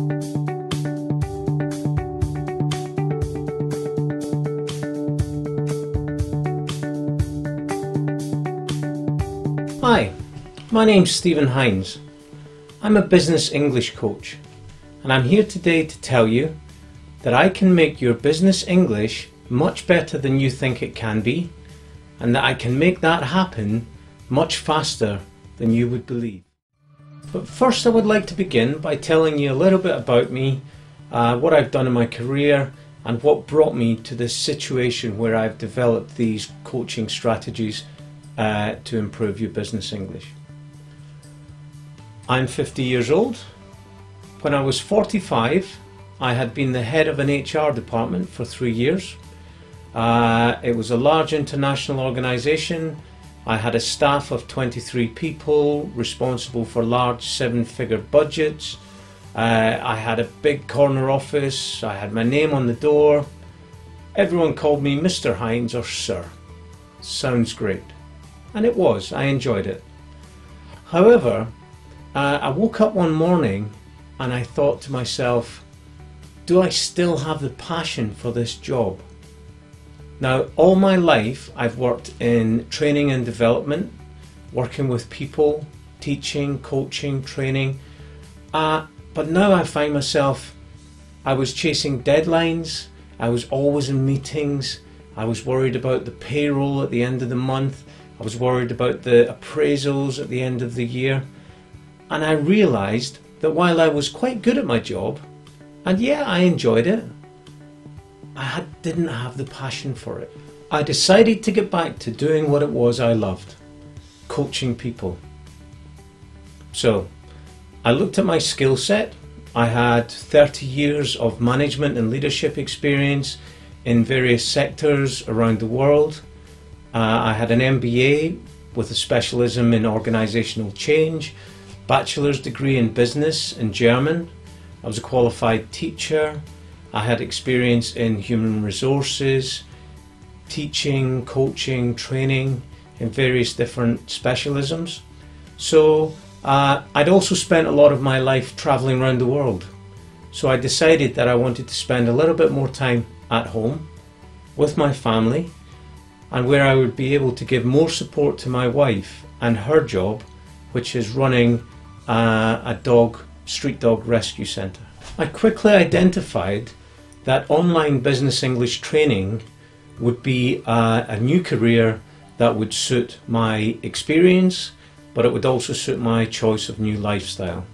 Hi, my name's Stephen Hines. I'm a business English coach, and I'm here today to tell you that I can make your business English much better than you think it can be, and that I can make that happen much faster than you would believe. But first I would like to begin by telling you a little bit about me, what I've done in my career, and what brought me to this situation where I've developed these coaching strategies to improve your business English. I'm 50 years old. When I was 45, I had been the head of an HR department for 3 years. It was a large international organization. I had a staff of 23 people responsible for large 7-figure budgets. I had a big corner office. I had my name on the door. Everyone called me Mr. Hines or Sir. Sounds great. And it was. I enjoyed it. However, I woke up one morning and I thought to myself, do I still have the passion for this job? Now, all my life I've worked in training and development, working with people, teaching, coaching, training, but now I find myself, I was chasing deadlines, I was always in meetings, I was worried about the payroll at the end of the month, I was worried about the appraisals at the end of the year, and I realised that while I was quite good at my job, and yeah, I enjoyed it, I didn't have the passion for it. I decided to get back to doing what it was I loved, coaching people. So I looked at my skill set. I had 30 years of management and leadership experience in various sectors around the world. I had an MBA with a specialism in organisational change, bachelor's degree in business in German. I was a qualified teacher. I had experience in human resources, teaching, coaching, training in various different specialisms. So I'd also spent a lot of my life travelling around the world. So I decided that I wanted to spend a little bit more time at home with my family, and where I would be able to give more support to my wife and her job, which is running a street dog rescue centre. I quickly identified that online business English training would be a new career that would suit my experience, but it would also suit my choice of new lifestyle.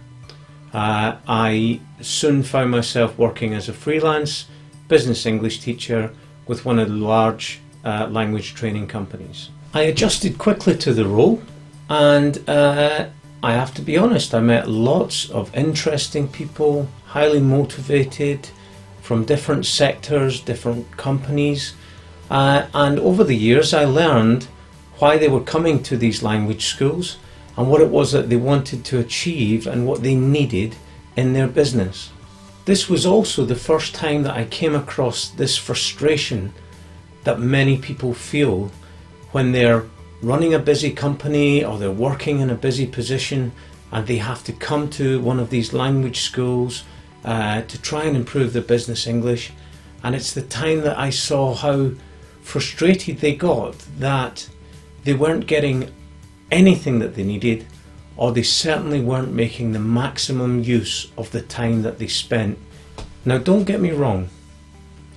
I soon found myself working as a freelance business English teacher with one of the large language training companies. I adjusted quickly to the role, and I have to be honest, I met lots of interesting people, highly motivated, from different sectors, different companies, and over the years I learned why they were coming to these language schools and what it was that they wanted to achieve and what they needed in their business. This was also the first time that I came across this frustration that many people feel when they're running a busy company or they're working in a busy position and they have to come to one of these language schools to try and improve their business English. And it's the time that I saw how frustrated they got that they weren't getting anything that they needed, or they certainly weren't making the maximum use of the time that they spent. Now, don't get me wrong,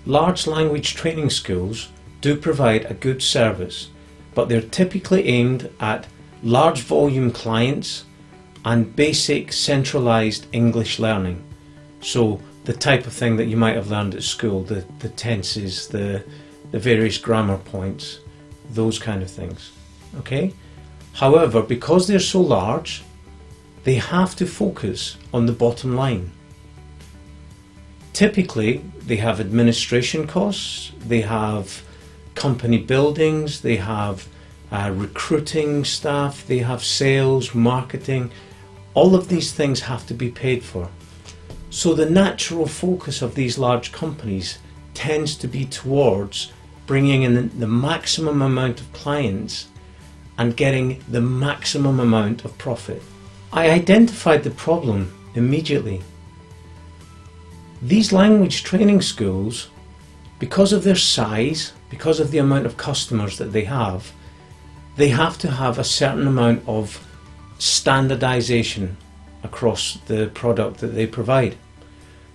large language training schools do provide a good service, but they're typically aimed at large volume clients and basic centralized English learning. So the type of thing that you might have learned at school, the tenses, the various grammar points, those kind of things. Okay? However, because they're so large, they have to focus on the bottom line. Typically, they have administration costs, they have company buildings, they have recruiting staff, they have sales, marketing. All of these things have to be paid for. So the natural focus of these large companies tends to be towards bringing in the maximum amount of clients and getting the maximum amount of profit. I identified the problem immediately. These language training schools, because of their size, because of the amount of customers that they have to have a certain amount of standardization across the product that they provide.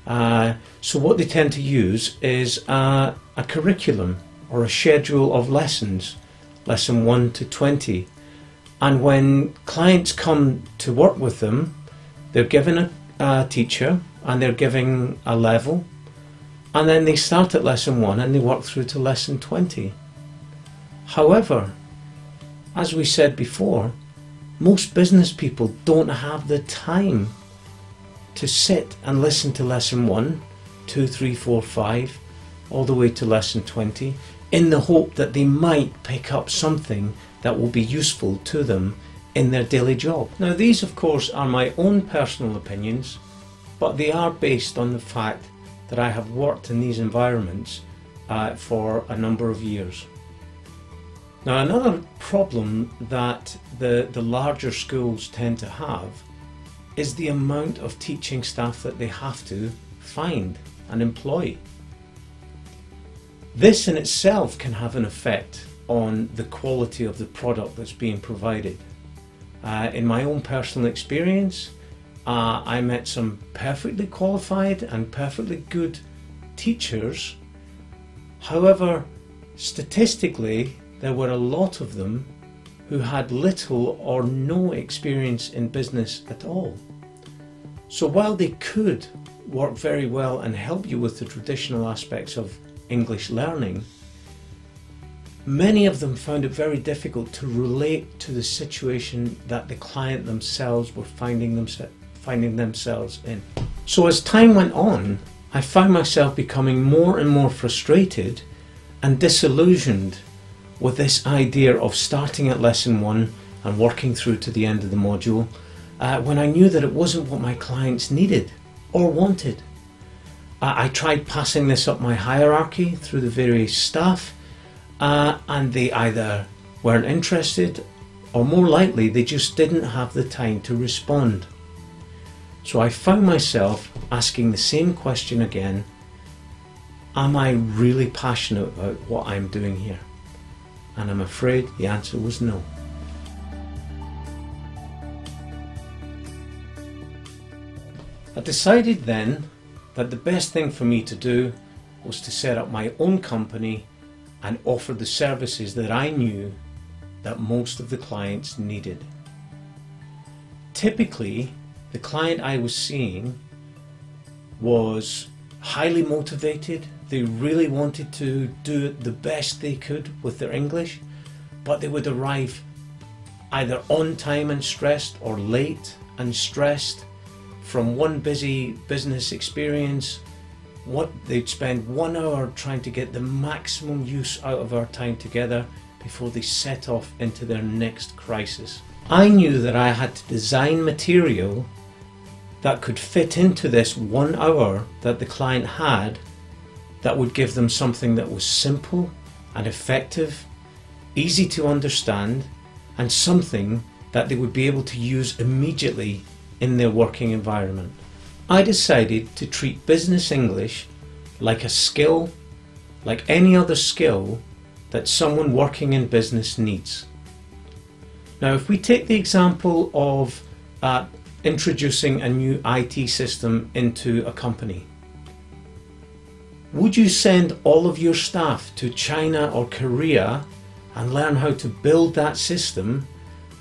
So what they tend to use is a curriculum or a schedule of lessons, lesson 1 to 20. And when clients come to work with them, they're given a teacher and they're given a level, and then they start at lesson 1 and they work through to lesson 20. However, as we said before, most business people don't have the time to sit and listen to lesson 1, 2, 3, 4, 5, all the way to lesson 20, in the hope that they might pick up something that will be useful to them in their daily job. Now, these of course are my own personal opinions, but they are based on the fact that I have worked in these environments for a number of years. Now, another problem that the larger schools tend to have is the amount of teaching staff that they have to find and employ. This in itself can have an effect on the quality of the product that's being provided. In my own personal experience, I met some perfectly qualified and perfectly good teachers. However, statistically, there were a lot of them who had little or no experience in business at all. So while they could work very well and help you with the traditional aspects of English learning, many of them found it very difficult to relate to the situation that the client themselves were finding themselves in. So as time went on, I found myself becoming more and more frustrated and disillusioned with this idea of starting at lesson 1 and working through to the end of the module when I knew that it wasn't what my clients needed or wanted. I tried passing this up my hierarchy through the various staff, and they either weren't interested or more likely they just didn't have the time to respond. So I found myself asking the same question again: am I really passionate about what I'm doing here? And I'm afraid the answer was no. I decided then that the best thing for me to do was to set up my own company and offer the services that I knew that most of the clients needed. Typically, the client I was seeing was highly motivated. They really wanted to do the best they could with their English, but they would arrive either on time and stressed or late and stressed from one busy business experience. They'd spend 1 hour trying to get the maximum use out of our time together before they set off into their next crisis. I knew that I had to design material that could fit into this 1 hour that the client had, that would give them something that was simple and effective, easy to understand, and something that they would be able to use immediately in their working environment. I decided to treat business English like a skill, like any other skill that someone working in business needs. Now, if we take the example of introducing a new IT system into a company, would you send all of your staff to China or Korea and learn how to build that system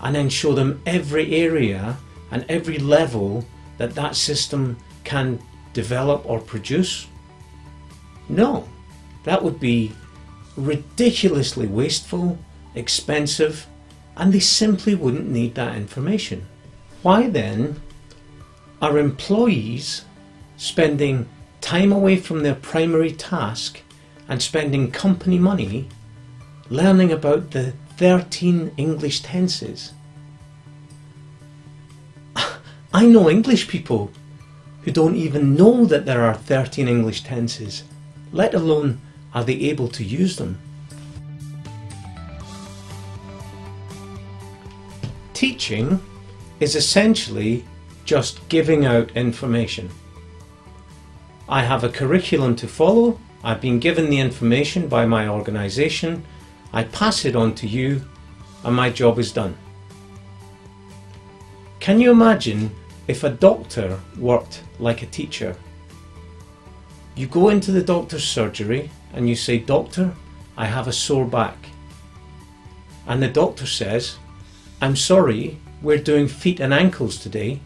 and then show them every area and every level that that system can develop or produce? No, that would be ridiculously wasteful, expensive, and they simply wouldn't need that information. Why then are employees spending time away from their primary task and spending company money learning about the 13 English tenses? I know English people who don't even know that there are 13 English tenses, let alone are they able to use them. Teaching is essentially just giving out information. I have a curriculum to follow. I've been given the information by my organisation. I pass it on to you and my job is done. Can you imagine if a doctor worked like a teacher? You go into the doctor's surgery and you say, "Doctor, I have a sore back." And the doctor says, "I'm sorry, we're doing feet and ankles today.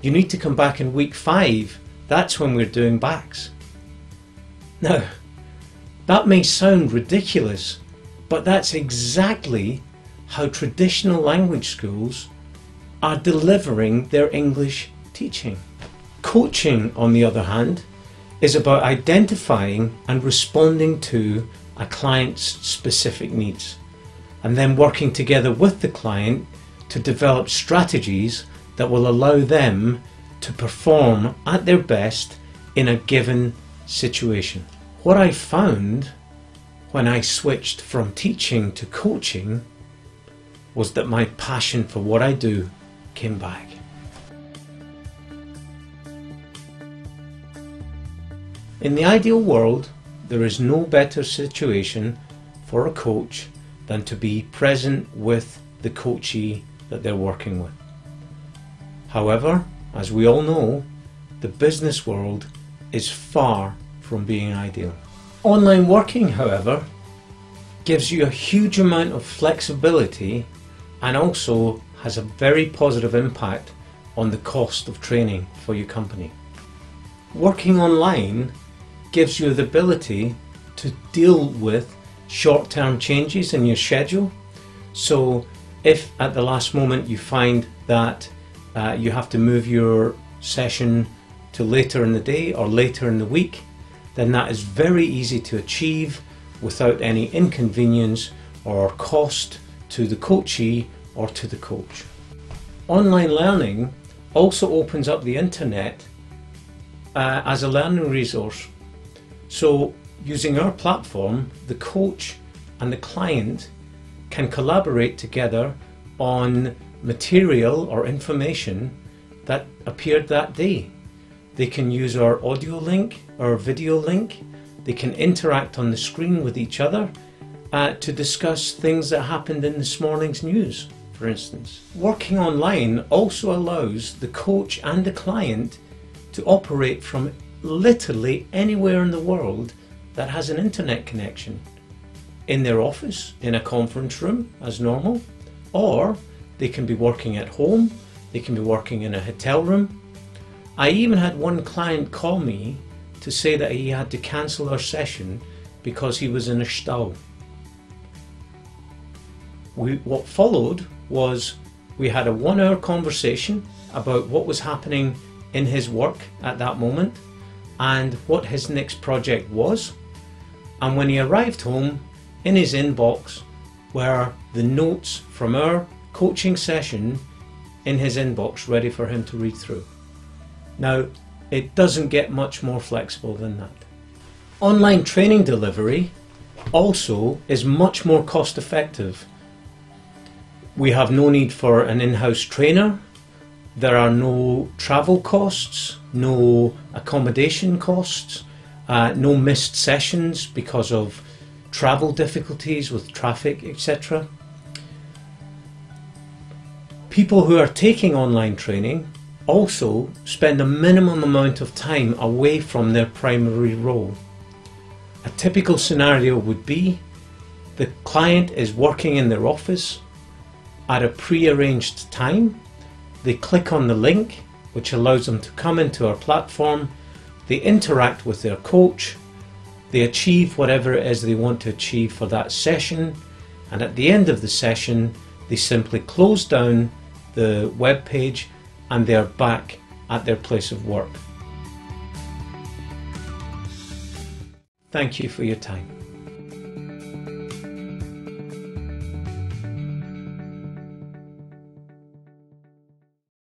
You need to come back in week 5. That's when we're doing backs." Now, that may sound ridiculous, but that's exactly how traditional language schools are delivering their English teaching. Coaching, on the other hand, is about identifying and responding to a client's specific needs, and then working together with the client to develop strategies that will allow them to perform at their best in a given situation. What I found when I switched from teaching to coaching was that my passion for what I do came back. In the ideal world, there is no better situation for a coach than to be present with the coachee that they're working with. However, as we all know, the business world is far from being ideal. Online working, however, gives you a huge amount of flexibility and also has a very positive impact on the cost of training for your company. Working online gives you the ability to deal with short-term changes in your schedule. So if at the last moment you find that you have to move your session to later in the day or later in the week, then that is very easy to achieve without any inconvenience or cost to the coachee or to the coach. Online learning also opens up the internet as a learning resource. So using our platform, the coach and the client can collaborate together on material or information that appeared that day. They can use our audio link or video link. They can interact on the screen with each other to discuss things that happened in this morning's news, for instance. Working online also allows the coach and the client to operate from literally anywhere in the world that has an internet connection. In their office, in a conference room as normal, or they can be working at home, they can be working in a hotel room. I even had one client call me to say that he had to cancel our session because he was in a stau. What followed was we had a 1-hour conversation about what was happening in his work at that moment and what his next project was. And when he arrived home, in his inbox were the notes from our coaching session in his inbox ready for him to read through. Now, it doesn't get much more flexible than that. Online training delivery also is much more cost effective. We have no need for an in-house trainer. There are no travel costs, no accommodation costs, no missed sessions because of travel difficulties with traffic, etc. People who are taking online training also spend a minimum amount of time away from their primary role. A typical scenario would be the client is working in their office at a pre-arranged time. They click on the link, which allows them to come into our platform. They interact with their coach. They achieve whatever it is they want to achieve for that session. And at the end of the session, they simply close down the web page and they're back at their place of work. Thank you for your time.